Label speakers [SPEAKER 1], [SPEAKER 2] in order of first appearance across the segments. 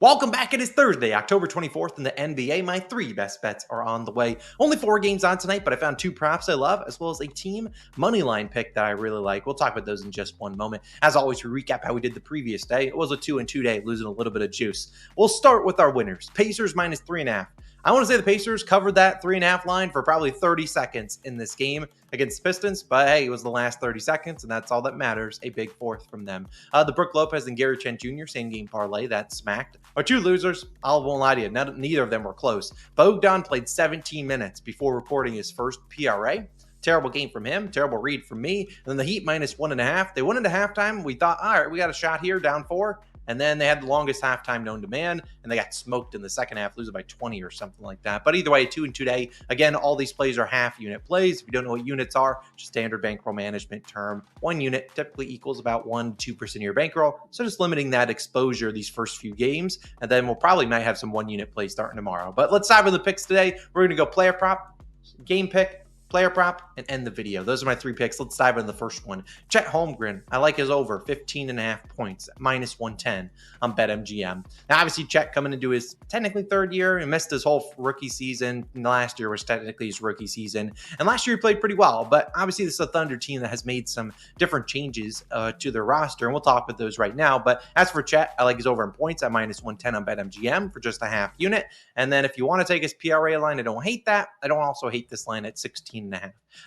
[SPEAKER 1] Welcome back. It is Thursday, October 24th in the NBA. My three best bets are on the way. Only 4 games on tonight, but I found 2 props I love, as well as a team money line pick that I really like. We'll talk about those in just one moment. As always, we recap how we did the previous day. It was a 2-2 day, losing a little bit of juice. We'll start with our winners. Pacers minus 3.5. I want to say the Pacers covered that 3.5 line for probably 30 seconds in this game against Pistons, but hey, it was the last 30 seconds, and that's all that matters. A big fourth from them. The Brook Lopez and Gary Trent Jr. same game parlay that smacked. Our 2 losers, I won't lie to you, neither of them were close. Bogdan played 17 minutes before recording his first PRA. Terrible game from him, terrible read from me. And then the Heat minus 1.5. They went into halftime. We thought, all right, we got a shot here, down 4. And then they had the longest halftime known to man, and they got smoked in the second half, losing by 20 or something like that. But either way, 2-2 day. Again, all these plays are half-unit plays. If you don't know what units are, just standard bankroll management term. 1 unit typically equals about 1-2% of your bankroll. So just limiting that exposure these first few games, and then we'll probably might have some 1-unit plays starting tomorrow. But let's dive into the picks today. We're going to go player prop, game pick, player prop, and end the video. Those are my 3 picks. Let's dive into the first one. Chet Holmgren. I like his over 15.5 points, minus 110 on BetMGM. Now, obviously, Chet coming into his technically 3rd year and missed his whole rookie season. And last year was technically his rookie season. And last year he played pretty well. But obviously, this is a Thunder team that has made some different changes to their roster. And we'll talk about those right now. But as for Chet, I like his over in points at minus 110 on BetMGM for just a half unit. And then if you want to take his PRA line, I don't hate that. I don't also hate this line at 16.5.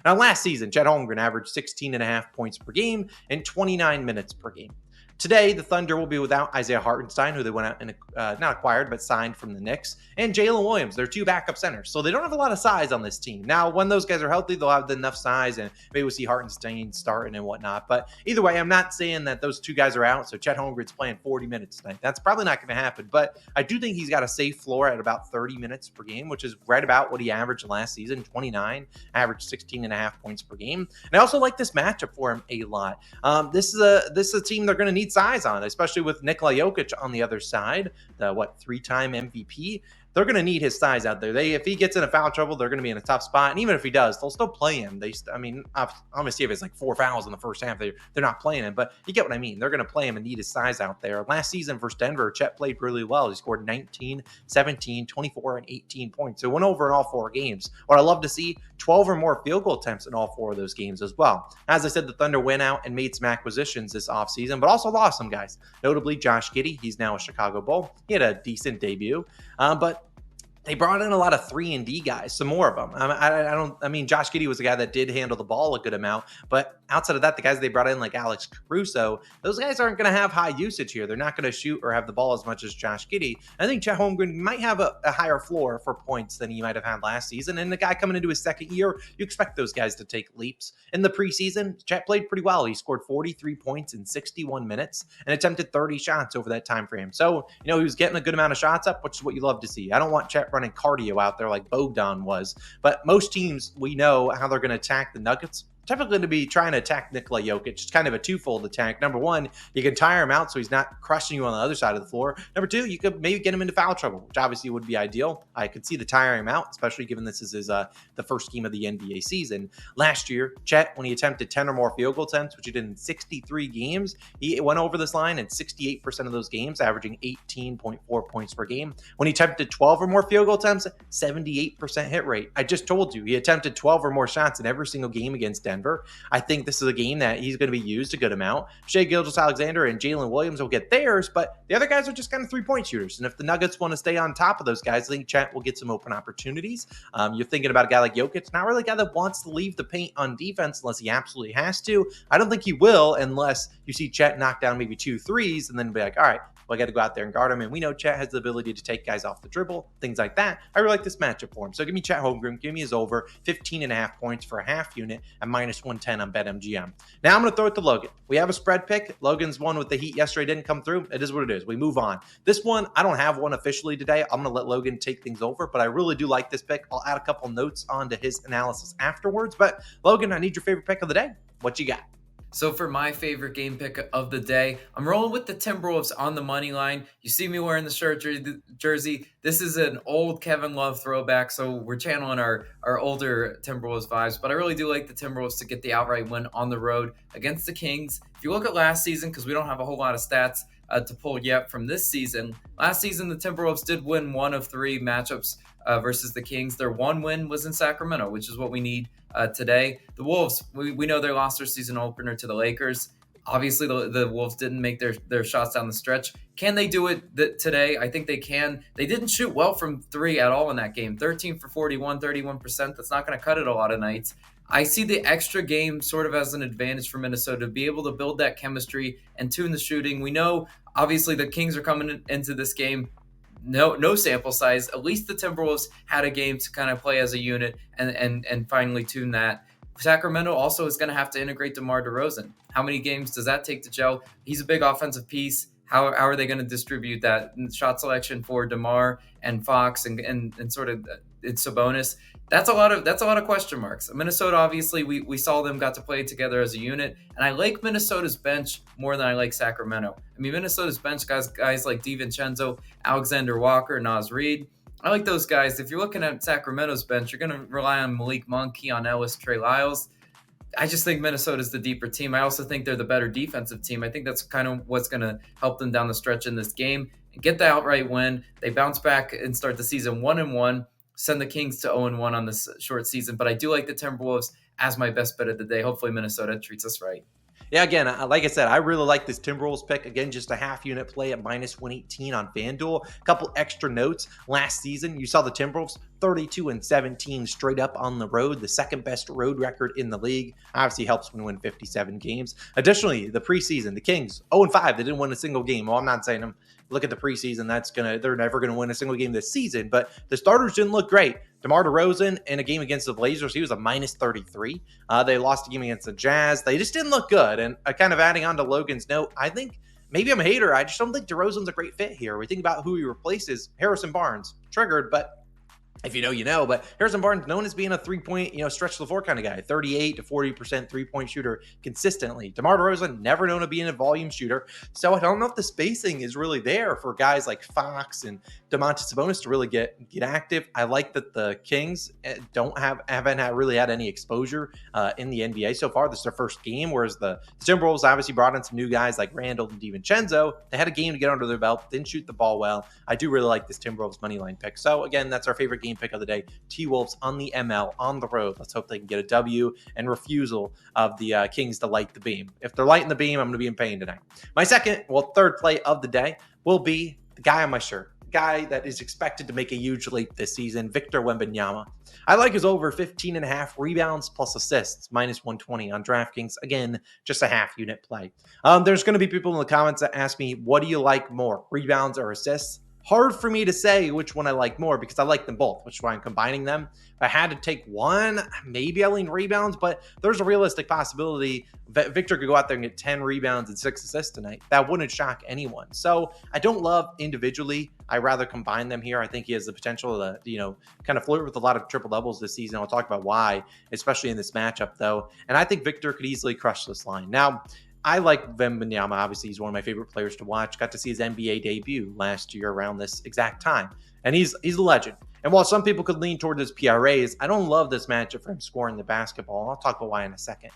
[SPEAKER 1] Now, last season, Chet Holmgren averaged 16.5 points per game and 29 minutes per game. Today, the Thunder will be without Isaiah Hartenstein, who they went out and not acquired, but signed from the Knicks, and Jalen Williams. They're 2 backup centers, so they don't have a lot of size on this team. Now, when those guys are healthy, they'll have enough size, and maybe we'll see Hartenstein starting and whatnot. But either way, I'm not saying that those 2 guys are out, so Chet Holmgren's playing 40 minutes tonight. That's probably not going to happen, but I do think he's got a safe floor at about 30 minutes per game, which is right about what he averaged last season, 29, averaged 16.5 points per game. And I also like this matchup for him a lot. This is a team they're going to need size on, especially with Nikola Jokic on the other side, the 3-time MVP. They're going to need his size out there. If he gets in a foul trouble, they're going to be in a tough spot. And even if he does, they'll still play him. Obviously, if it's like 4 fouls in the first half, they're not playing him. But you get what I mean. They're going to play him and need his size out there. Last season versus Denver, Chet played really well. He scored 19, 17, 24, and 18 points. So went over in all 4 games. What I love to see, 12 or more field goal attempts in all 4 of those games as well. As I said, the Thunder went out and made some acquisitions this offseason, but also lost some guys. Notably, Josh Giddey. He's now a Chicago Bull. He had a decent debut, but they brought in a lot of 3-and-D guys, some more of them. Josh Giddey was a guy that did handle the ball a good amount, but outside of that, the guys they brought in like Alex Caruso, those guys aren't going to have high usage here. They're not going to shoot or have the ball as much as Josh Giddey. I think Chet Holmgren might have a higher floor for points than he might have had last season. And the guy coming into his 2nd year, you expect those guys to take leaps. In the preseason, Chet played pretty well. He scored 43 points in 61 minutes and attempted 30 shots over that time frame. So, he was getting a good amount of shots up, which is what you love to see. I don't want Chet running cardio out there like Bogdan was, but most teams, we know how they're going to attack the Nuggets. Typically going to be trying to attack Nikola Jokic. It's kind of a twofold attack. Number one, you can tire him out so he's not crushing you on the other side of the floor. Number 2, you could maybe get him into foul trouble, which obviously would be ideal. I could see the tiring him out, especially given this is his the first game of the NBA season. Last year, Chet, when he attempted 10 or more field goal attempts, which he did in 63 games, he went over this line in 68% of those games, averaging 18.4 points per game. When he attempted 12 or more field goal attempts, 78% hit rate. I just told you, he attempted 12 or more shots in every single game against Denver. I think this is a game that he's going to be used a good amount. Shai Gilgeous-Alexander and Jalen Williams will get theirs, but the other guys are just kind of 3-point shooters. And if the Nuggets want to stay on top of those guys, I think Chet will get some open opportunities. You're thinking about a guy like Jokic, not really a guy that wants to leave the paint on defense unless he absolutely has to. I don't think he will unless you see Chet knock down maybe 2 threes and then be like, all right, well, I got to go out there and guard him. And we know Chet has the ability to take guys off the dribble, things like that. I really like this matchup for him. So give me Chet Holmgren. Give me his over 15.5 points for a half unit at minus 110 on BetMGM. Now I'm going to throw it to Logan. We have a spread pick. Logan's one with the Heat yesterday didn't come through. It is what it is. We move on. This one, I don't have one officially today. I'm going to let Logan take things over, but I really do like this pick. I'll add a couple notes onto his analysis afterwards. But Logan, I need your favorite pick of the day. What you got?
[SPEAKER 2] So for my favorite game pick of the day, I'm rolling with the Timberwolves on the money line. You see me wearing the shirt jersey. This is an old Kevin Love throwback, so we're channeling our older Timberwolves vibes. But I really do like the Timberwolves to get the outright win on the road against the Kings. If you look at last season, because we don't have a whole lot of stats, to pull yet from this season. Last season, the Timberwolves did win 1 of 3 matchups versus the Kings. Their one win was in Sacramento, which is what we need today. The Wolves, we know they lost their season opener to the Lakers. Obviously, the Wolves didn't make their shots down the stretch. Can they do it today? I think they can. They didn't shoot well from 3 at all in that game. 13 for 41, 31%. That's not going to cut it a lot of nights. I see the extra game sort of as an advantage for Minnesota to be able to build that chemistry and tune the shooting. We know, obviously, the Kings are coming into this game. No sample size. At least the Timberwolves had a game to kind of play as a unit and finally tune that. Sacramento also is going to have to integrate DeMar DeRozan. How many games does that take to gel? He's a big offensive piece. How are they going to distribute that shot selection for DeMar and Fox and sort of it's Sabonis? That's a lot of question marks. Minnesota, obviously, we saw them got to play together as a unit, and I like Minnesota's bench more than I like Sacramento. I mean, Minnesota's bench guys like DiVincenzo, Alexander Walker, Naz Reid. I like those guys. If you're looking at Sacramento's bench, you're going to rely on Malik Monk, Keon Ellis, Trey Lyles. I just think Minnesota's the deeper team. I also think they're the better defensive team. I think that's kind of what's going to help them down the stretch in this game and get the outright win. They bounce back and start the season 1-1, send the Kings to 0-1 on this short season. But I do like the Timberwolves as my best bet of the day. Hopefully Minnesota treats us right.
[SPEAKER 1] Yeah, again, like I said, I really like this Timberwolves pick. Again, just a half unit play at minus 118 on FanDuel. A couple extra notes. Last season, you saw the Timberwolves 32-17 straight up on the road, the second best road record in the league. Obviously helps when you win 57 games. Additionally, the preseason, the Kings 0-5. They didn't win a single game. Well, I'm not saying them. Look at the preseason. They're never going to win a single game this season, but the starters didn't look great. DeMar DeRozan in a game against the Blazers, he was a minus 33. They lost a game against the Jazz. They just didn't look good. And kind of adding on to Logan's note, I think maybe I'm a hater. I just don't think DeRozan's a great fit here. We think about who he replaces. Harrison Barnes, triggered, but if you know, you know. But Harrison Barnes known as being a three-point, stretch the floor kind of guy, 38 to 40% three-point shooter consistently. DeMar DeRozan never known to be a volume shooter. So I don't know if the spacing is really there for guys like Fox and Domantas Sabonis to really get active. I like that the Kings haven't really had any exposure in the NBA so far. This is their first game, whereas the Timberwolves obviously brought in some new guys like Randall and DiVincenzo. They had a game to get under their belt, didn't shoot the ball well. I do really like this Timberwolves money line pick. So again, that's our favorite game pick of the day. T-Wolves on the ML on the road. Let's hope they can get a W and refusal of the Kings to light the beam. If they're lighting the beam, I'm going to be in pain tonight. My third play of the day will be the guy on my shirt. Guy that is expected to make a huge leap this season, Victor Wembanyama. I like his over 15.5 rebounds plus assists, minus 120 on DraftKings. Again, just a half unit play. There's going to be people in the comments that ask me, what do you like more, rebounds or assists? Hard for me to say which one I like more because I like them both, which is why I'm combining them. If I had to take one, maybe I lean rebounds, but there's a realistic possibility that Victor could go out there and get 10 rebounds and 6 assists tonight. That wouldn't shock anyone. So I don't love individually. I rather combine them here. I think he has the potential to, kind of flirt with a lot of triple doubles this season. I'll talk about why, especially in this matchup though. And I think Victor could easily crush this line. Now, I like Wembanyama. Obviously, he's one of my favorite players to watch. Got to see his NBA debut last year around this exact time. And he's a legend. And while some people could lean toward his PRAs, I don't love this matchup for him scoring the basketball. I'll talk about why in a second.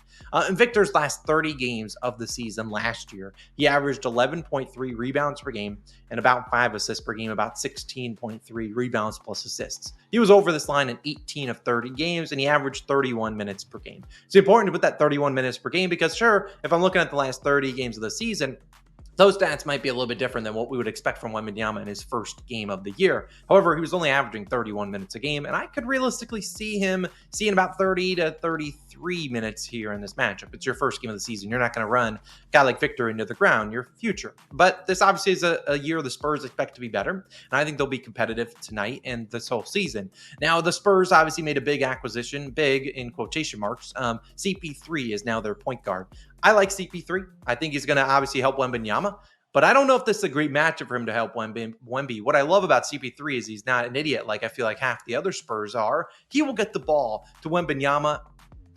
[SPEAKER 1] In Victor's last 30 games of the season last year, he averaged 11.3 rebounds per game and about 5 assists per game, about 16.3 rebounds plus assists. He was over this line in 18 of 30 games, and he averaged 31 minutes per game. It's important to put that 31 minutes per game because, sure, if I'm looking at the last 30 games of the season, those stats might be a little bit different than what we would expect from Wembanyama in his first game of the year. However, he was only averaging 31 minutes a game, and I could realistically see him seeing about 30 to 33 minutes here in this matchup. It's your first game of the season. You're not going to run a guy like Victor into the ground, your future. But this obviously is a year the Spurs expect to be better, and I think they'll be competitive tonight and this whole season. Now, the Spurs obviously made a big acquisition, big in quotation marks. CP3 is now their point guard. I like CP3. I think he's going to obviously help Wembanyama, but I don't know if this is a great matchup for him to help Wemby. What I love about CP3 is he's not an idiot like I feel like half the other Spurs are. He will get the ball to Wembanyama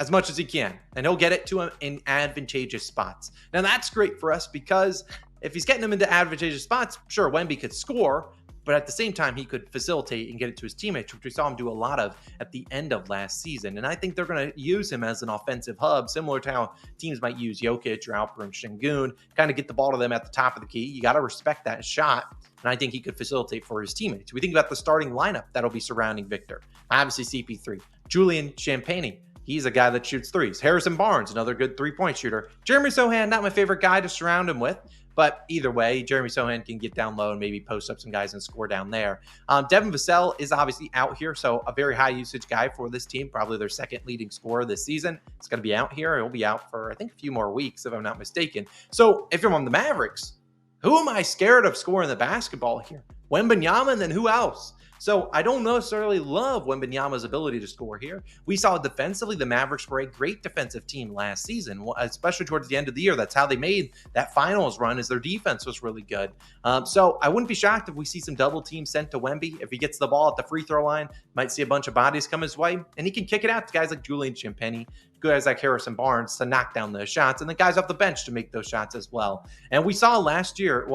[SPEAKER 1] as much as he can, and he'll get it to him in advantageous spots. Now, that's great for us because if he's getting him into advantageous spots, sure, Wemby could score, but at the same time, he could facilitate and get it to his teammates, which we saw him do a lot of at the end of last season. And I think they're going to use him as an offensive hub, similar to how teams might use Jokic or Alperen Şengün, kind of get the ball to them at the top of the key. You got to respect that shot. And I think he could facilitate for his teammates. We think about the starting lineup that'll be surrounding Victor. Obviously, CP3. Julian Champagnie. He's a guy that shoots threes. Harrison Barnes, another good three-point shooter. Jeremy Sohan, not my favorite guy to surround him with. But either way, Jeremy Sohan can get down low and maybe post up some guys and score down there. Devin Vassell is obviously out here, so a very high usage guy for this team, probably their second leading scorer this season. It's going to be out here. He'll be out for, I think, a few more weeks, if I'm not mistaken. So if you're on the Mavericks, who am I scared of scoring the basketball here? Wembanyama, and then who else? So I don't necessarily love Wembanyama's ability to score here. We saw defensively, the Mavericks were a great defensive team last season, especially towards the end of the year. That's how they made that finals run, is their defense was really good. So I wouldn't be shocked if we see some double teams sent to Wemby. If he gets the ball at the free throw line, might see a bunch of bodies come his way, and he can kick it out to guys like Julian Champagnie, guys like Harrison Barnes to knock down those shots, and the guys off the bench to make those shots as well. And we saw last year,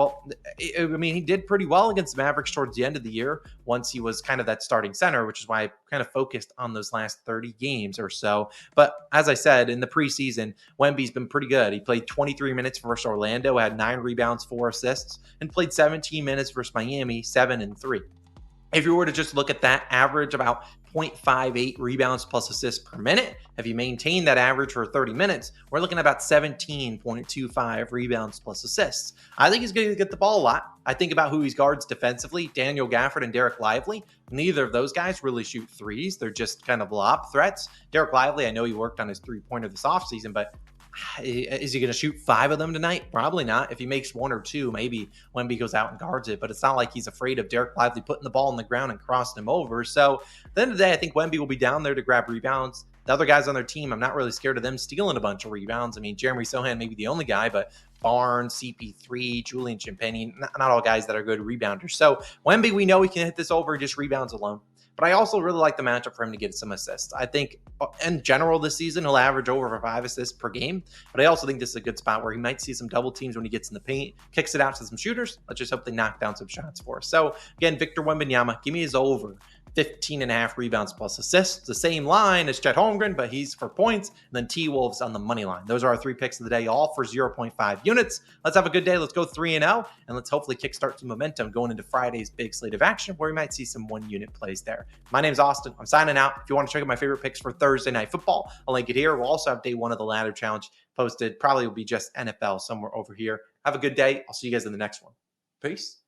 [SPEAKER 1] he did pretty well against the Mavericks towards the end of the year once he was kind of that starting center, which is why I kind of focused on those last 30 games or so. But as I said, in the preseason, Wemby's been pretty good. He played 23 minutes versus Orlando, had 9 rebounds, 4 assists, and played 17 minutes versus Miami, 7 and 3. If you were to just look at that average, about 0.58 rebounds plus assists per minute, if you maintain that average for 30 minutes, we're looking at about 17.25 rebounds plus assists. I think he's going to get the ball a lot. I think about who he guards defensively, Daniel Gafford and Derek Lively. Neither of those guys really shoot threes. They're just kind of lob threats. Derek Lively, I know he worked on his three-pointer this offseason, but is he going to shoot 5 of them tonight? Probably not. If he makes 1 or 2, maybe Wemby goes out and guards it, but it's not like he's afraid of Derek Lively putting the ball on the ground and crossing him over. So at the end of the day, I think Wemby will be down there to grab rebounds. The other guys on their team, I'm not really scared of them stealing a bunch of rebounds. I mean, Jeremy Sohan may be the only guy, but Barnes, CP3, Julian Champagnie, not all guys that are good rebounders. So Wemby, we know he can hit this over just rebounds alone. But I also really like the matchup for him to get some assists. I think in general this season, he'll average over 5 assists per game. But I also think this is a good spot where he might see some double teams when he gets in the paint, kicks it out to some shooters. Let's just hope they knock down some shots for us. So again, Victor Wembanyama, give me his over 15.5 rebounds plus assists. The same line as Chet Holmgren, but he's for points. And then T-Wolves on the money line. Those are our 3 picks of the day, all for 0.5 units. Let's have a good day. Let's go 3-0. And let's hopefully kickstart some momentum going into Friday's big slate of action where we might see some 1-unit plays there. My name's Austin. I'm signing out. If you want to check out my favorite picks for Thursday Night Football, I'll link it here. We'll also have day 1 of the ladder challenge posted. Probably will be just NFL somewhere over here. Have a good day. I'll see you guys in the next one. Peace.